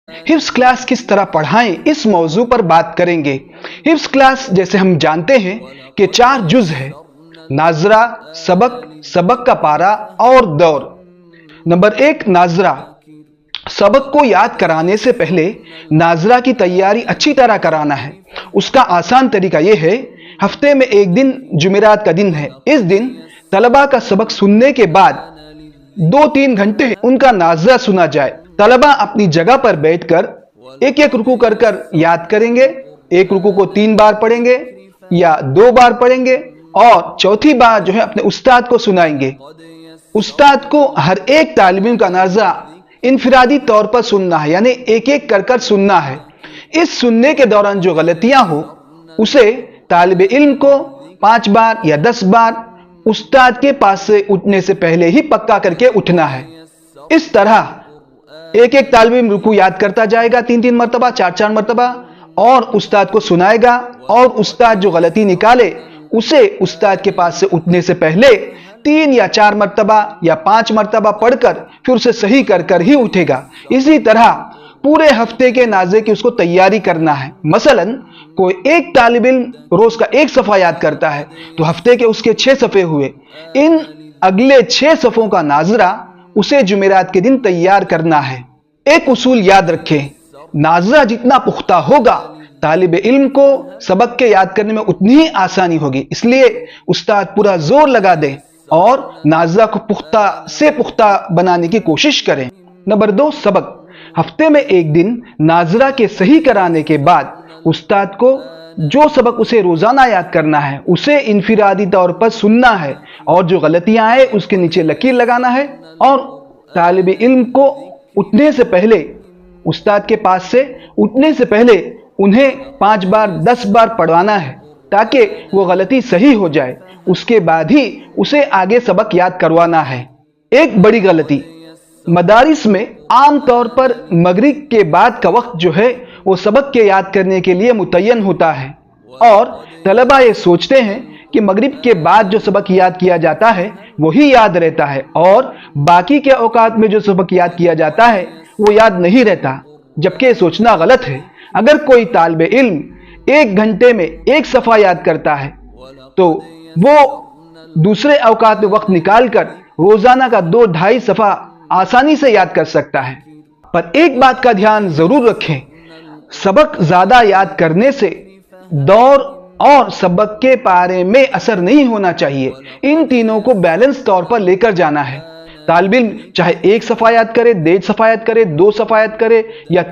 हिफ्स class किस तरह पढ़ाएं, इस मौजू पर बात करेंगे। हिफ्स क्लास जैसे हम जानते हैं कि 4 जुज है: नाजरा, सबक, सबक का पारा और दौर। नंबर 1, नाजरा। सबक को याद कराने से पहले नाजरा की तैयारी अच्छी तरह कराना है। उसका आसान तरीका यह है, हफ्ते में एक दिन जुमेरात का दिन है, इस दिन तलबा का सबक सुनने के बाद 2-3 घंटे उनका नाजरा सुना जाए। तलबा अपनी जगह पर बैठकर एक एक रुकू कर कर याद करेंगे। एक रुकू को 3 बार पढ़ेंगे या 2 बार पढ़ेंगे और चौथी बार जो है अपने उस्ताद को सुनाएंगे। उस्ताद को हर एक तालिब का नाजरा इनफिरादी तौर पर सुनना है, यानी एक एक कर कर सुनना है। इस सुनने के दौरान जो गलतियां हो उसे तालिब इल्म को 5 बार या 10 बार उस्ताद के पास से उठने से पहले ही पक्का करके उठना है। इस तरह एक एक तालिब इल्म रुकू याद करता जाएगा 3-3 मरतबा, 4-4 मरतबा, और उस्ताद को सुनाएगा। और उस्ताद जो गलती निकाले उसे उस्ताद के पास से उठने से पहले 3 या 4 मरतबा या 5 मरतबा पढ़कर फिर उसे सही कर कर ही उठेगा। इसी तरह पूरे हफ्ते के नाज़े की उसको तैयारी करना है। मसलन कोई एक तालिब इल्म रोज का 1 सफ़ा याद करता है तो हफ्ते के उसके 6 सफ़े हुए। इन अगले 6 सफ़ों का नाजरा उसे जुमेरात के दिन तैयार करना है। एक उसूल याद रखें, नाजरा जितना पुख्ता होगा तालिब इल्म को सबक के याद करने में उतनी ही आसानी होगी। इसलिए उस्ताद पूरा जोर लगा दे और नाजरा को पुख्ता से पुख्ता बनाने की कोशिश करें। नंबर 2, सबक। हफ्ते में एक दिन नाजरा के सही कराने के बाद उस्ताद को जो सबक उसे रोजाना याद करना है उसे इनफिरादी तौर पर सुनना है और जो गलतियां आए उसके नीचे लकीर लगाना है। और तालिब इल्म को उठने से पहले, उस्ताद के पास से उठने से पहले उन्हें 5 बार 10 बार पढ़वाना है ताकि वो गलती सही हो जाए। उसके बाद ही उसे आगे सबक याद करवाना है। एक बड़ी गलती, मदारिस में आम तौर पर मगरिब के बाद का वक्त जो है वो सबक के याद करने के लिए मुतय्यन होता है और तलबा ये सोचते हैं कि मगरिब के बाद जो सबक याद किया जाता है वही याद रहता है और बाकी के औकात में जो सबक याद किया जाता है वो याद नहीं रहता, जबकि ये सोचना गलत है। अगर कोई तालिब इल्म 1 घंटे में 1 सफ़ा याद करता है तो वो दूसरे औकात में वक्त निकालकर रोजाना का 2-2.5 सफ़ा आसानी से याद कर सकता है। पर एक बात का ध्यान जरूर रखें, सबक ज्यादा याद करने से दौर और सबक के पारे में असर नहीं होना चाहिए। इन तीनों को बैलेंस तौर पर लेकर जाना है। तालिब इल्म चाहे 1 सफ़ा याद करे, 1.5 सफ़ा याद करे, 2 सफ़ा याद करे या